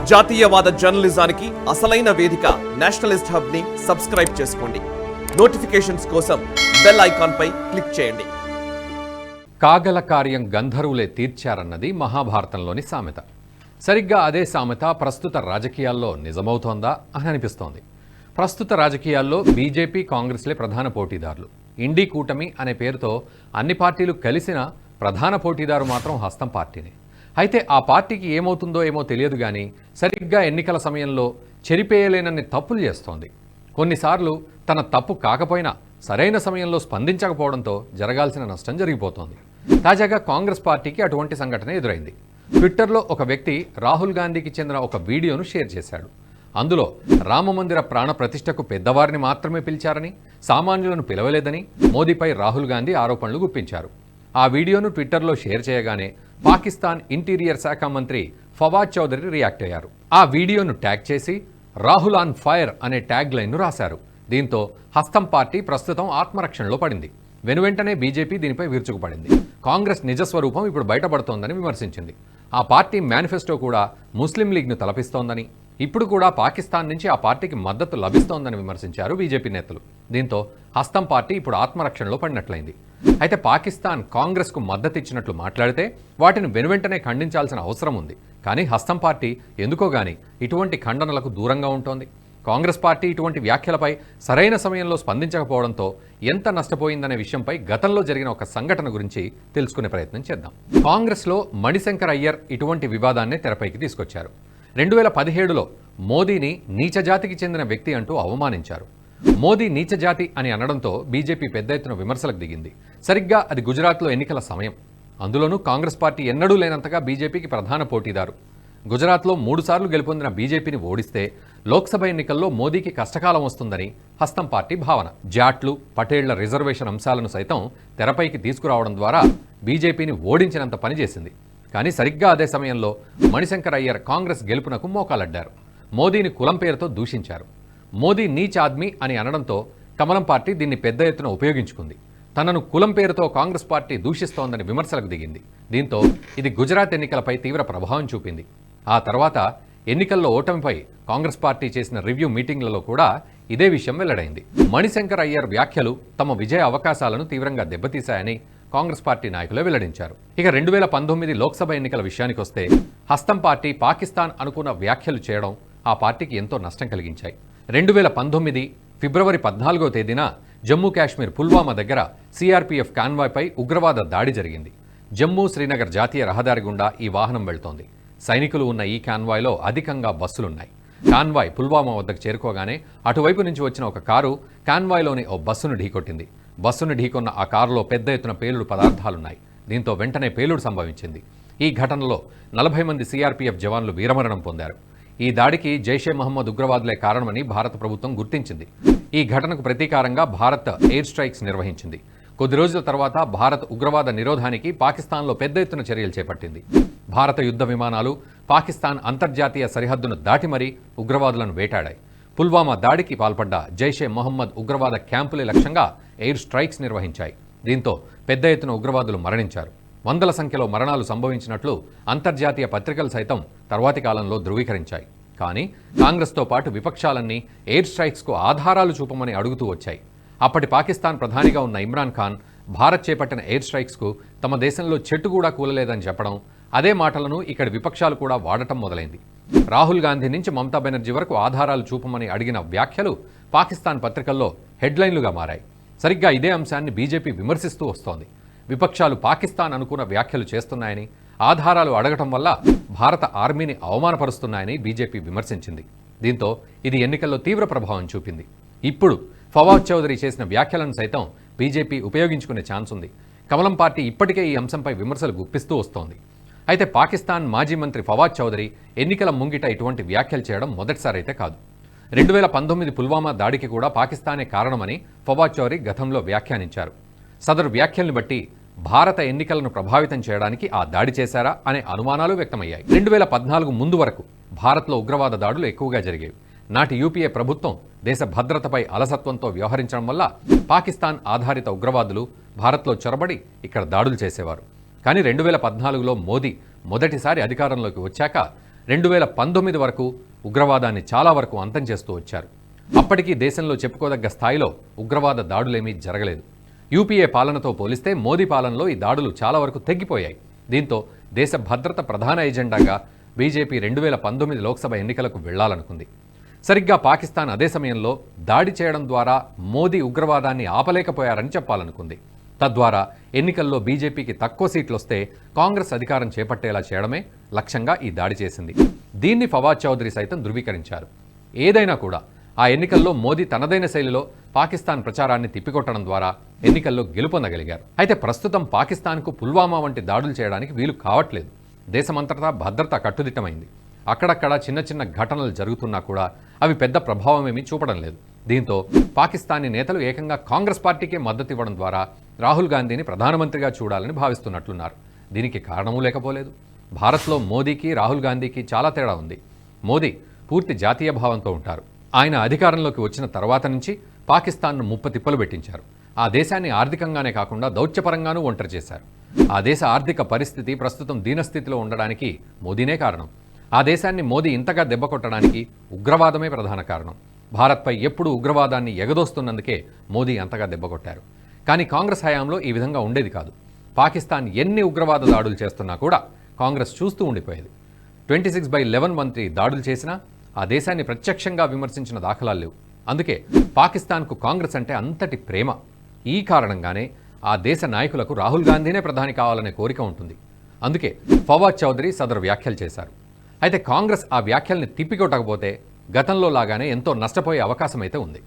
జాతీయవాద జర్నలిజానికి అసలైన వేదిక నేషనలిస్ట్ హబ్ ని సబ్స్క్రైబ్ చేసుకోండి. నోటిఫికేషన్స్ కోసం బెల్ ఐకాన్ పై క్లిక్ చేయండి. కాగల కార్యం గంధర్వులే తీర్చారన్నది మహాభారతంలోని సామెత. సరిగ్గా అదే సామెత ప్రస్తుత రాజకీయాల్లో నిజమవుతోందా అని అనిపిస్తోంది. ప్రస్తుత రాజకీయాల్లో బీజేపీ, కాంగ్రెస్లే ప్రధాన పోటీదారులు. ఇండీ కూటమి అనే పేరుతో అన్ని పార్టీలు కలిసిన ప్రధాన పోటీదారు మాత్రం హస్తం పార్టీనే. అయితే ఆ పార్టీకి ఏమవుతుందో ఏమో తెలియదు కానీ సరిగ్గా ఎన్నికల సమయంలో చెరిపేయలేనన్ని తప్పులు చేస్తోంది. కొన్నిసార్లు తన తప్పు కాకపోయినా సరైన సమయంలో స్పందించకపోవడంతో జరగాల్సిన నష్టం జరిగిపోతోంది. తాజాగా కాంగ్రెస్ పార్టీకి అటువంటి సంఘటన ఎదురైంది. ట్విట్టర్లో ఒక వ్యక్తి రాహుల్ గాంధీకి చెందిన ఒక వీడియోను షేర్ చేశాడు. అందులో రామమందిర ప్రాణ ప్రతిష్టకు పెద్దవారిని మాత్రమే పిలిచారని, సామాన్యులను పిలవలేదని మోదీపై రాహుల్ గాంధీ ఆరోపణలు గుప్పించారు. ఆ వీడియోను ట్విట్టర్లో షేర్ చేయగానే పాకిస్తాన్ ఇంటీరియర్ శాఖ మంత్రి ఫవాద్ చౌదరి రియాక్ట్ అయ్యారు. ఆ వీడియోను ట్యాగ్ చేసి రాహుల్ ఆన్ ఫైర్ అనే ట్యాగ్ లైన్ను రాశారు. దీంతో హస్తం పార్టీ ప్రస్తుతం ఆత్మరక్షణలో పడింది. వెనువెంటనే బీజేపీ దీనిపై విరుచుకుపడింది. కాంగ్రెస్ నిజస్వరూపం ఇప్పుడు బయటపడుతోందని విమర్శించింది. ఆ పార్టీ మేనిఫెస్టో కూడా ముస్లిం లీగ్ను తలపిస్తోందని, ఇప్పుడు కూడా పాకిస్తాన్ నుంచి ఆ పార్టీకి మద్దతు లభిస్తోందని విమర్శించారు బీజేపీ నేతలు. దీంతో హస్తం పార్టీ ఇప్పుడు ఆత్మరక్షణలో పడినట్లయింది. అయితే పాకిస్తాన్ కాంగ్రెస్కు మద్దతు ఇచ్చినట్లు మాట్లాడితే వాటిని వెనువెంటనే ఖండించాల్సిన అవసరం ఉంది. కానీ హస్తం పార్టీ ఎందుకో గానీ ఇటువంటి ఖండనలకు దూరంగా ఉంటోంది. కాంగ్రెస్ పార్టీ ఇటువంటి వ్యాఖ్యలపై సరైన సమయంలో స్పందించకపోవడంతో ఎంత నష్టపోయిందనే విషయంపై గతంలో జరిగిన ఒక సంఘటన గురించి తెలుసుకునే ప్రయత్నం చేద్దాం. కాంగ్రెస్లో మణిశంకర్ అయ్యర్ ఇటువంటి వివాదాన్నే తెరపైకి తీసుకొచ్చారు. 2017లో మోదీని నీచజాతికి చెందిన వ్యక్తి అంటూ అవమానించారు. మోదీ నీచజాతి అని అనడంతో బీజేపీ పెద్ద ఎత్తున విమర్శలకు దిగింది. సరిగ్గా అది గుజరాత్లో ఎన్నికల సమయం. అందులోనూ కాంగ్రెస్ పార్టీ ఎన్నడూ లేనంతగా బీజేపీకి ప్రధాన పోటీదారు. గుజరాత్లో 3 సార్లు గెలుపొందిన బీజేపీని ఓడిస్తే లోక్సభ ఎన్నికల్లో మోదీకి కష్టకాలం వస్తుందని హస్తం పార్టీ భావన. జాట్లు, పటేళ్ల రిజర్వేషన్ అంశాలను సైతం తెరపైకి తీసుకురావడం ద్వారా బీజేపీని ఓడించినంత పనిచేసింది. కానీ సరిగ్గా అదే సమయంలో మణిశంకర్ అయ్యర్ కాంగ్రెస్ గెలుపునకు మోకాలడ్డారు. మోదీని కులం పేరుతో దూషించారు. మోదీ నీచ్ ఆద్మీ అని అనడంతో కమలం పార్టీ దీన్ని పెద్ద ఎత్తున ఉపయోగించుకుంది. తనను కులం పేరుతో కాంగ్రెస్ పార్టీ దూషిస్తోందని విమర్శలకు దిగింది. దీంతో ఇది గుజరాత్ ఎన్నికలపై తీవ్ర ప్రభావం చూపింది. ఆ తర్వాత ఎన్నికల్లో ఓటమిపై కాంగ్రెస్ పార్టీ చేసిన రివ్యూ మీటింగ్లలో కూడా ఇదే విషయం వెల్లడైంది. మణిశంకర్ అయ్యర్ వ్యాఖ్యలు తమ విజయ అవకాశాలను తీవ్రంగా దెబ్బతీశాయని కాంగ్రెస్ పార్టీ నాయకులే వెల్లడించారు. ఇక 2019 లోక్సభ ఎన్నికల విషయానికొస్తే హస్తం పార్టీ పాకిస్తాన్ అనుకున్న వ్యాఖ్యలు చేయడం ఆ పార్టీకి ఎంతో నష్టం కలిగించాయి. 2019 ఫిబ్రవరి 14వ తేదీన జమ్మూ కాశ్మీర్ పుల్వామా దగ్గర సిఆర్పీఎఫ్ కాన్వాయ్పై ఉగ్రవాద దాడి జరిగింది. జమ్మూ శ్రీనగర్ జాతీయ రహదారి గుండా ఈ వాహనం వెళ్తోంది. సైనికులు ఉన్న ఈ కాన్వాయ్లో అధికంగా బస్సులున్నాయి. కాన్వాయ్ పుల్వామా వద్దకు చేరుకోగానే అటువైపు నుంచి వచ్చిన ఒక కారు కాన్వాయ్లోని ఓ బస్సును ఢీకొట్టింది. బస్సును ఢీకొన్న ఆ కారులో పెద్ద ఎత్తున పేలుడు పదార్థాలున్నాయి. దీంతో వెంటనే పేలుడు సంభవించింది. ఈ ఘటనలో 40 మంది సిఆర్పీఎఫ్ జవాన్లు వీరమరణం పొందారు. ఈ దాడికి జైషే మహమ్మద్ ఉగ్రవాదులే కారణమని భారత ప్రభుత్వం గుర్తించింది. ఈ ఘటనకు ప్రతీకారంగా భారత్ ఎయిర్ స్ట్రైక్స్ నిర్వహించింది. కొద్ది రోజుల తర్వాత భారత్ ఉగ్రవాద నిరోధానికి పాకిస్తాన్లో పెద్ద ఎత్తున చర్యలు చేపట్టింది. భారత యుద్ధ విమానాలు పాకిస్తాన్ అంతర్జాతీయ సరిహద్దును దాటి మరీ ఉగ్రవాదులను వేటాడాయి. పుల్వామా దాడికి పాల్పడ్డ జైషే మొహమ్మద్ ఉగ్రవాద క్యాంపులే లక్ష్యంగా ఎయిర్ స్ట్రైక్స్ నిర్వహించాయి. దీంతో పెద్ద ఎత్తున ఉగ్రవాదులు మరణించారు. వందల సంఖ్యలో మరణాలు సంభవించినట్లు అంతర్జాతీయ పత్రికలు సైతం తర్వాతి కాలంలో ధృవీకరించాయి. కానీ కాంగ్రెస్తో పాటు విపక్షాలన్నీ ఎయిర్ స్ట్రైక్స్కు ఆధారాలు చూపమని అడుగుతూ వచ్చాయి. అప్పటి పాకిస్తాన్ ప్రధానిగా ఉన్న ఇమ్రాన్ ఖాన్ భారత్ చేపట్టిన ఎయిర్ స్ట్రైక్స్కు తమ దేశంలో చెట్టు కూడా కూలలేదని చెప్పడం, అదే మాటలను ఇక్కడి విపక్షాలు కూడా వాడటం మొదలైంది. రాహుల్ గాంధీ నుంచి మమతా బెనర్జీ వరకు ఆధారాలు చూపమని అడిగిన వ్యాఖ్యలు పాకిస్తాన్ పత్రికల్లో హెడ్లైన్లుగా మారాయి. సరిగ్గా ఇదే అంశాన్ని బీజేపీ విమర్శిస్తూ వస్తోంది. విపక్షాలు పాకిస్తాన్ అనుకున్న వ్యాఖ్యలు చేస్తున్నాయని, ఆధారాలు అడగటం వల్ల భారత ఆర్మీని అవమానపరుస్తున్నాయని బీజేపీ విమర్శించింది. దీంతో ఇది ఎన్నికల్లో తీవ్ర ప్రభావం చూపింది. ఇప్పుడు ఫవాద్ చౌదరి చేసిన వ్యాఖ్యలను సైతం బీజేపీ ఉపయోగించుకునే ఛాన్స్ ఉంది. కమలం పార్టీ ఇప్పటికే ఈ అంశంపై విమర్శలు గుప్పిస్తూ వస్తోంది. అయితే పాకిస్తాన్ మాజీ మంత్రి ఫవాద్ చౌదరి ఎన్నికల ముంగిట ఇటువంటి వ్యాఖ్యలు చేయడం మొదటిసారైతే కాదు. 2019 పుల్వామా దాడికి కూడా పాకిస్తానే కారణమని ఫవాద్ చౌదరి గతంలో వ్యాఖ్యానించారు. సదరు వ్యాఖ్యల్ని బట్టి భారత ఎన్నికలను ప్రభావితం చేయడానికి ఆ దాడి చేశారా అనే అనుమానాలు వ్యక్తమయ్యాయి. 2014 ముందు వరకు భారత్లో ఉగ్రవాద దాడులు ఎక్కువగా జరిగేవి. నాటి యూపీఏ ప్రభుత్వం దేశ భద్రతపై అలసత్వంతో వ్యవహరించడం వల్ల పాకిస్తాన్ ఆధారిత ఉగ్రవాదులు భారత్లో చొరబడి ఇక్కడ దాడులు చేసేవారు. కానీ 2014లో మోదీ మొదటిసారి అధికారంలోకి వచ్చాక 2019 వరకు ఉగ్రవాదాన్ని చాలా వరకు అంతం చేస్తూ వచ్చారు. అప్పటికీ దేశంలో చెప్పుకోదగ్గ స్థాయిలో ఉగ్రవాద దాడులేమీ జరగలేదు. యూపీఏ పాలనతో పోలిస్తే మోదీ పాలనలో ఈ దాడులు చాలా వరకు తగ్గిపోయాయి. దీంతో దేశ భద్రత ప్రధాన ఎజెండాగా బీజేపీ 2019 లోక్సభ ఎన్నికలకు వెళ్లాలనుకుంది. సరిగ్గా పాకిస్తాన్ అదే సమయంలో దాడి చేయడం ద్వారా మోదీ ఉగ్రవాదాన్ని ఆపలేకపోయారని చెప్పాలనుకుంది. తద్వారా ఎన్నికల్లో బీజేపీకి తక్కువ సీట్లు వస్తే కాంగ్రెస్ అధికారం చేపట్టేలా చేయడమే లక్ష్యంగా ఈ దాడి చేసింది. దీన్ని ఫవాద్ చౌదరి సైతం ధృవీకరించారు. ఏదైనా కూడా ఆ ఎన్నికల్లో మోదీ తనదైన శైలిలో పాకిస్తాన్ ప్రచారాన్ని తిప్పికొట్టడం ద్వారా ఎన్నికల్లో గెలుపొందగలిగారు. అయితే ప్రస్తుతం పాకిస్తాన్కు పుల్వామా వంటి దాడులు చేయడానికి వీలు కావట్లేదు. దేశమంతటా భద్రత కట్టుదిట్టమైంది. అక్కడక్కడ చిన్న చిన్న ఘటనలు జరుగుతున్నా కూడా అవి పెద్ద ప్రభావమేమీ చూపడం లేదు. దీంతో పాకిస్తానీ నేతలు ఏకంగా కాంగ్రెస్ పార్టీకే మద్దతు ఇవ్వడం ద్వారా రాహుల్ గాంధీని ప్రధానమంత్రిగా చూడాలని భావిస్తున్నట్లున్నారు. దీనికి కారణమూ లేకపోలేదు. భారత్లో మోదీకి రాహుల్ గాంధీకి చాలా తేడా ఉంది. మోదీ పూర్తి జాతీయ భావంతో ఉంటారు. ఆయన అధికారంలోకి వచ్చిన తర్వాత నుంచి పాకిస్తాన్ను ముప్పతిప్పలు పెట్టించారు. ఆ దేశాన్ని ఆర్థికంగానే కాకుండా దౌత్యపరంగానూ ఒంటరి చేశారు. ఆ దేశ ఆర్థిక పరిస్థితి ప్రస్తుతం దీనస్థితిలో ఉండడానికి మోదీనే కారణం. ఆ దేశాన్ని మోదీ ఇంతగా దెబ్బకొట్టడానికి ఉగ్రవాదమే ప్రధాన కారణం. భారత్పై ఎప్పుడూ ఉగ్రవాదాన్ని ఎగదోస్తున్నందుకే మోదీ అంతగా దెబ్బకొట్టారు. కానీ కాంగ్రెస్ హయాంలో ఈ విధంగా ఉండేది కాదు. పాకిస్తాన్ ఎన్ని ఉగ్రవాద దాడులు చేస్తున్నా కూడా కాంగ్రెస్ చూస్తూ ఉండిపోయేది. 26/11 వంటి దాడులు చేసినా ఆ దేశాన్ని ప్రత్యక్షంగా విమర్శించిన దాఖలాలు లేవు. అందుకే పాకిస్తాన్కు కాంగ్రెస్ అంటే అంతటి ప్రేమ. ఈ కారణంగానే ఆ దేశ నాయకులకు రాహుల్ గాంధీనే ప్రధాని కావాలనే కోరిక ఉంటుంది. అందుకే ఫవాద్ చౌదరి సదరు వ్యాఖ్యలు చేశారు. అయితే కాంగ్రెస్ ఆ వ్యాఖ్యల్ని తిప్పికొట్టకపోతే గతంలో లాగానే ఎంతో నష్టపోయే అవకాశం అయితే ఉంది.